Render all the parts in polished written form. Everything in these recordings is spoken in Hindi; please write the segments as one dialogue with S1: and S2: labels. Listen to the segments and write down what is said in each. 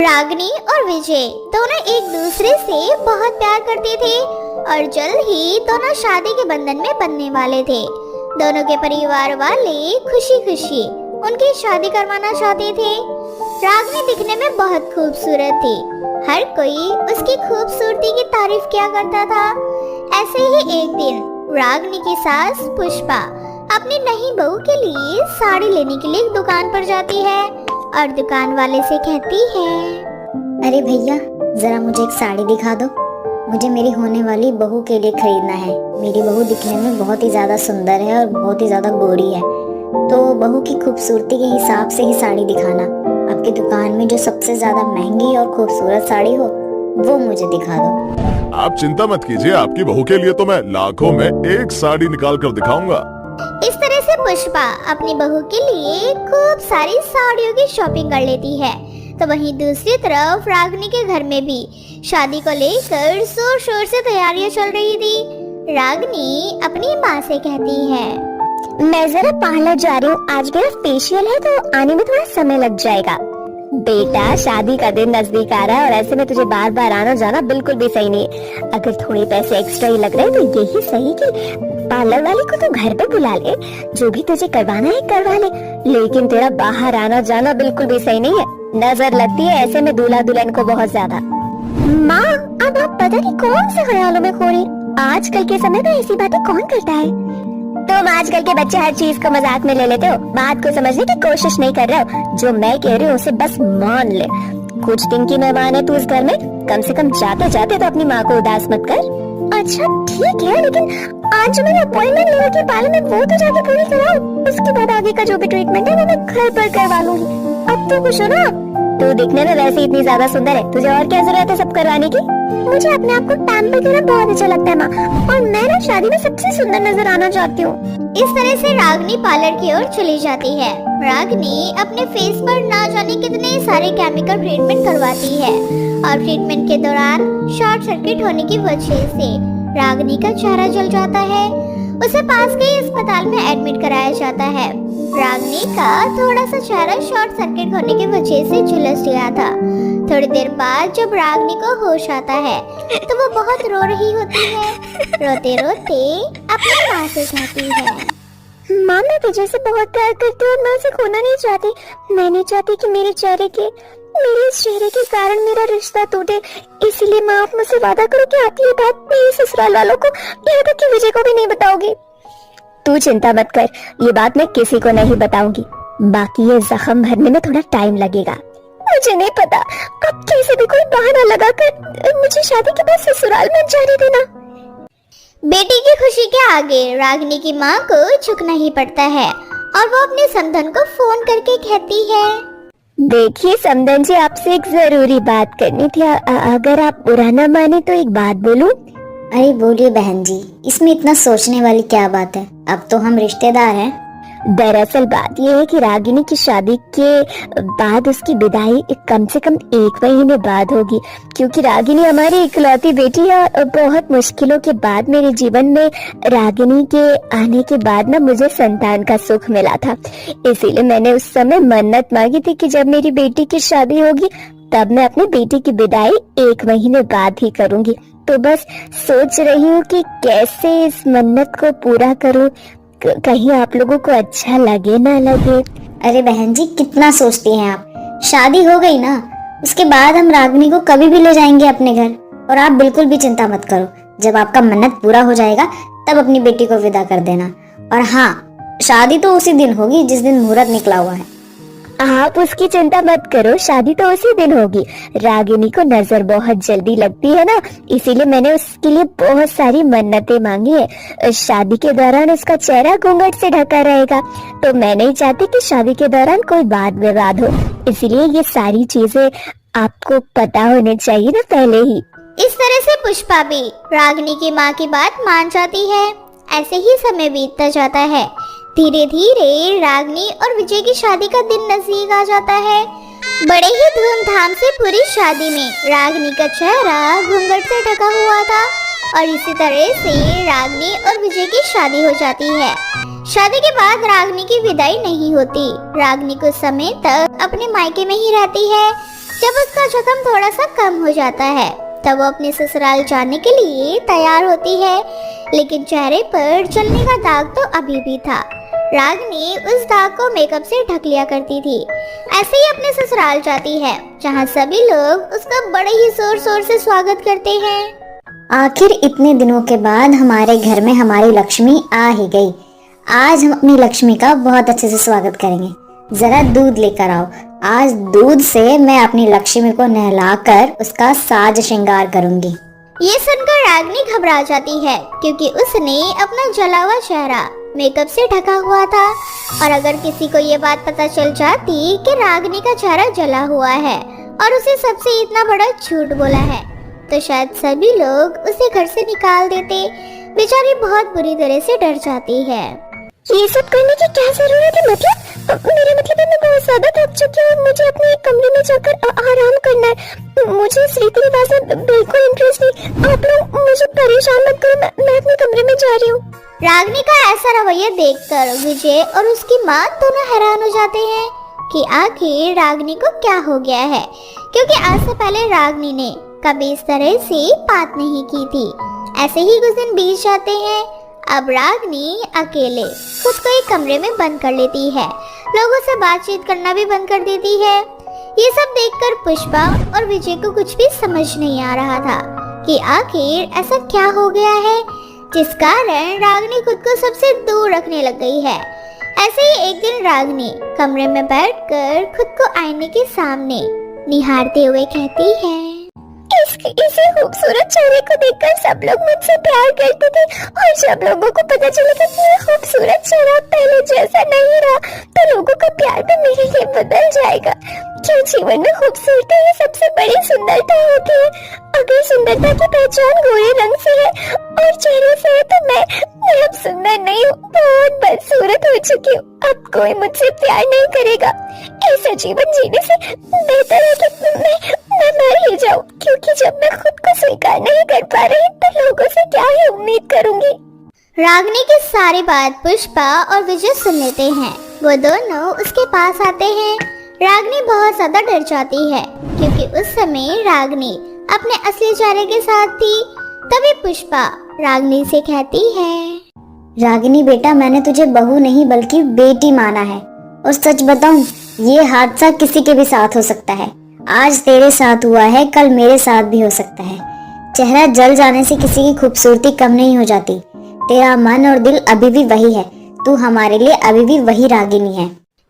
S1: रागिनी और विजय दोनों एक दूसरे से बहुत प्यार करते थे और जल्द ही दोनों शादी के बंधन में बंधने वाले थे। दोनों के परिवार वाले खुशी खुशी उनकी शादी करवाना चाहते थे। रागिनी दिखने में बहुत खूबसूरत थी। हर कोई उसकी खूबसूरती की तारीफ किया करता था। ऐसे ही एक दिन रागिनी की सास पुष्पा अपनी नई बहू के लिए साड़ी लेने के लिए दुकान पर जाती है और दुकान वाले से कहती है,
S2: अरे भैया, जरा मुझे एक साड़ी दिखा दो। मुझे मेरी होने वाली बहू के लिए खरीदना है। मेरी बहू दिखने में बहुत ही ज्यादा सुंदर है और बहुत ही ज्यादा गोरी है, तो बहू की खूबसूरती के हिसाब से ही साड़ी दिखाना। आपकी दुकान में जो सबसे ज्यादा महंगी और खूबसूरत साड़ी हो वो मुझे दिखा दो।
S3: आप चिंता मत कीजिए, आपकी बहू के लिए तो मैं लाखों में एक साड़ी निकाल कर दिखाऊंगा।
S1: इस तरह से पुष्पा अपनी बहू के लिए खूब सारी साड़ियों की शॉपिंग कर लेती है। तो वहीं दूसरी तरफ रागिनी के घर में भी शादी को लेकर जोर शोर से तैयारियां चल रही थी। रागिनी अपनी माँ से कहती है,
S2: मैं जरा पार्लर जा रही हूँ, आज मेरा फेशियल है तो आने में थोड़ा समय लग जाएगा। बेटा, शादी का दिन नजदीक आ रहा है और ऐसे में तुझे बार बार आना जाना बिल्कुल भी सही नहीं है। अगर थोड़े पैसे एक्स्ट्रा ही लग रहे हैं तो यही सही कि पार्लर वाले को तो घर पे बुला ले, जो भी तुझे करवाना है करवा ले, लेकिन तेरा बाहर आना जाना बिल्कुल भी सही नहीं है। नजर लगती है ऐसे में दूल्हा दुल्हन को बहुत ज्यादा। माँ, अब आप पता नहीं कौन से ख्यालों में खो रही। आजकल के समय में ऐसी बातें कौन करता है? तुम आजकल के बच्चे हर चीज को मजाक में ले लेते हो, बात को समझने की कोशिश नहीं कर रहे हो। जो मैं कह रही हूँ उसे बस मान ले। कुछ दिन की मेहमान है तू इस घर में, कम से कम जाते जाते तो अपनी माँ को उदास मत कर। अच्छा ठीक है, लेकिन आज जो मैंने अपॉइंटमेंट लिया थी पार्लर में वो तो जाके पूरी कराओ। उसके बाद आगे का जो भी ट्रीटमेंट है वो मैं घर पर करवा लूंगी। अब तो खुश हो ना? तू दिखने में वैसे इतनी ज्यादा सुंदर है, तुझे और क्या जरूरत है सब करवाने की? मुझे अपने आप को पैम्पर करना बहुत अच्छा लगता है माँ, और मैं ना शादी में सबसे सुंदर नजर आना चाहती हूँ।
S1: इस तरह से रागिनी पार्लर की ओर चली जाती है। रागिनी अपने फेस पर ना जाने कितने सारे केमिकल ट्रीटमेंट करवाती है और ट्रीटमेंट के दौरान शॉर्ट सर्किट होने की वजह से रागिनी का चेहरा जल जाता है। उसे पास के अस्पताल में एडमिट कराया जाता है। रागिनी का थोड़ा सा चेहरा शॉर्ट सर्किट होने की वजह से झुलस गया था। थोड़ी देर बाद जब रागिनी को होश आता है तो वो बहुत रो रही होती है। रोते रोते अपनी माँ से कहती है,
S2: माँ, मैं विजय से बहुत प्यार करती हूँ और मैं उसे खोना नहीं चाहती। मैं नहीं चाहती कि मेरे इस चेहरे के कारण मेरा रिश्ता टूटे। इसीलिए माँ, आप मुझसे वादा करो कि आप ये बात मेरे ससुराल वालों को, यहाँ तक कि विजय को भी नहीं बताओगी। तू चिंता मत कर, ये बात मैं किसी को नहीं बताऊंगी। बाकी ये जख्म भरने में थोड़ा टाइम लगेगा। मुझे नहीं पता, अब कैसे भी कोई बहाना लगाकर मुझे शादी के बाद ससुराल में जाने देना।
S1: बेटी की खुशी के आगे रागिनी की माँ को झुकना ही पड़ता है और वो अपने समधन को फोन करके कहती है,
S2: देखिए समधन जी, आपसे एक जरूरी बात करनी थी। अगर आप बुरा ना माने तो एक बात बोलूं? अरे बोलिए बहन जी, इसमें इतना सोचने वाली क्या बात है? अब तो हम रिश्तेदार हैं। दरअसल बात यह है कि रागिनी की शादी के बाद उसकी विदाई कम से कम 1 महीने बाद होगी, क्योंकि रागिनी हमारी इकलौती बेटी है और बहुत मुश्किलों के बाद मेरे जीवन में रागिनी के आने के बाद ना मुझे संतान का सुख मिला था। इसीलिए मैंने उस समय मन्नत मांगी थी कि जब मेरी बेटी की शादी होगी तब मैं अपनी बेटी की विदाई 1 महीने बाद ही करूंगी। तो बस सोच रही हूँ कि कैसे इस मन्नत को पूरा करूँ, कहीं आप लोगों को अच्छा लगे ना लगे। अरे बहन जी, कितना सोचती हैं आप? शादी हो गई ना, उसके बाद हम रागिनी को कभी भी ले जाएंगे अपने घर। और आप बिल्कुल भी चिंता मत करो, जब आपका मन्नत पूरा हो जाएगा तब अपनी बेटी को विदा कर देना। और हाँ, शादी तो उसी दिन होगी जिस दिन मुहूर्त निकला हुआ है। आप उसकी चिंता मत करो, शादी तो उसी दिन होगी। रागिनी को नजर बहुत जल्दी लगती है ना, इसीलिए मैंने उसके लिए बहुत सारी मन्नतें मांगी है। शादी के दौरान उसका चेहरा घूंघट से ढका रहेगा, तो मैं नहीं चाहती कि शादी के दौरान कोई वाद विवाद हो। इसीलिए ये सारी चीजें आपको पता होनी चाहिए ना पहले ही।
S1: इस तरह से पुष्पा भी रागिनी की माँ की बात मान जाती है। ऐसे ही समय बीतता जाता है। धीरे धीरे रागिनी और विजय की शादी का दिन नजदीक आ जाता है। बड़े ही धूमधाम से पूरी शादी में रागिनी का चेहरा घूंघट से ढका हुआ था और इसी तरह से रागिनी और विजय की शादी हो जाती है। शादी के बाद रागिनी की विदाई नहीं होती। रागिनी कुछ समय तक अपने मायके में ही रहती है जब उसका जख्म थोड़ा सा कम हो जाता है तब वो अपने ससुराल जाने के लिए तैयार होती है, लेकिन चेहरे पर जलने का दाग तो अभी भी था। रागिनी उस दाग को मेकअप से ढक लिया करती थी। ऐसे ही अपने ससुराल जाती है, जहाँ सभी लोग उसका बड़े ही जोर शोर से स्वागत करते हैं।
S2: आखिर इतने दिनों के बाद हमारे घर में हमारी लक्ष्मी आ ही गई। आज हम अपनी लक्ष्मी का बहुत अच्छे से स्वागत करेंगे। जरा दूध लेकर आओ। आज दूध से मैं अपनी लक्ष्मी को नहलाकर उसका साज श्रृंगार करूंगी।
S1: ये सुनकर रागिनी घबरा जाती है, क्योंकि उसने अपना जला हुआ चेहरा मेकअप से ढका हुआ था, और अगर किसी को ये बात पता चल जाती कि रागिनी का चेहरा जला हुआ है और उसे सबसे इतना बड़ा झूठ बोला है, तो शायद सभी लोग उसे घर से निकाल देते। बेचारी बहुत बुरी तरह से डर जाती है।
S2: ये सब करने की क्या जरूरत है? मेरा मतलब है मैं बहुत ज्यादा थक चुकी हूँ। मुझे अपने एक कमरे में जाकर आराम करना है। मुझे इस रीति रिवाज में बिल्कुल इंटरेस्ट नहीं। आप लोग मुझे परेशान मत करो। मैं अपने कमरे में जा रही हूँ।
S1: रागिनी का ऐसा रवैया देखकर विजय और उसकी माँ दोनों हैरान हो जाते हैं कि आखिर रागिनी को क्या हो गया है, क्योंकि आज से पहले रागिनी ने कभी इस तरह से बात नहीं की थी। ऐसे ही कुछ दिन बीत जाते हैं। अब रागिनी अकेले खुद को एक कमरे में बंद कर लेती है, लोगों से बातचीत करना भी बंद कर देती है। ये सब देखकर पुष्पा और विजय को कुछ भी समझ नहीं आ रहा था कि आखिर ऐसा क्या हो गया है जिस कारण रागिनी खुद को सबसे दूर रखने लग गई है। ऐसे ही एक दिन रागिनी कमरे में बैठकर खुद को आईने के सामने निहारते हुए कहती है,
S2: इसे खूबसूरत चेहरे को देखकर सब लोग मुझसे प्यार करते थे, और जब लोगों को पता चला कि ये खूबसूरत चेहरा पहले जैसा नहीं रहा, तो लोगों का प्यार भी मेरे लिए बदल जाएगा। क्या जीवन में खूबसूरती ही सबसे बड़ी सुंदरता होती है? अगर सुंदरता की पहचान गोरे रंग से है और चेहरे से है, तो मैं अब सुंदर नहीं हूँ, बहुत बदसूरत हो चुकी हूँ। अब कोई मुझसे प्यार नहीं करेगा। ऐसा जीवन जीने से बेहतर है कि मैं मर ही जाऊँ, क्योंकि जब मैं खुद को स्वीकार नहीं कर पा रही तो लोगों से क्या ही उम्मीद करूँगी।
S1: रागिनी की सारी बात पुष्पा और विजय सुन लेते हैं। वो दोनों उसके पास आते हैं। रागिनी बहुत ज्यादा डर जाती है, क्योंकि उस समय रागिनी अपने असली चेहरे के साथ थी। तभी पुष्पा रागिनी से कहती है,
S2: रागिनी बेटा, मैंने तुझे बहू नहीं बल्कि बेटी माना है, और सच बताऊं, ये हादसा किसी के भी साथ हो सकता है। आज तेरे साथ हुआ है, कल मेरे साथ भी हो सकता है। चेहरा जल जाने से किसी की खूबसूरती कम नहीं हो जाती। तेरा मन और दिल अभी भी वही है। तू हमारे लिए अभी भी वही रागिनी है।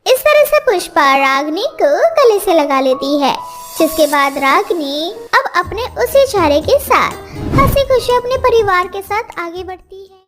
S1: इस तरह से पुष्पा रागिनी को गले से लगा लेती है, जिसके बाद रागिनी अब अपने उसी चेहरे के साथ हंसी खुशी अपने परिवार के साथ आगे बढ़ती है।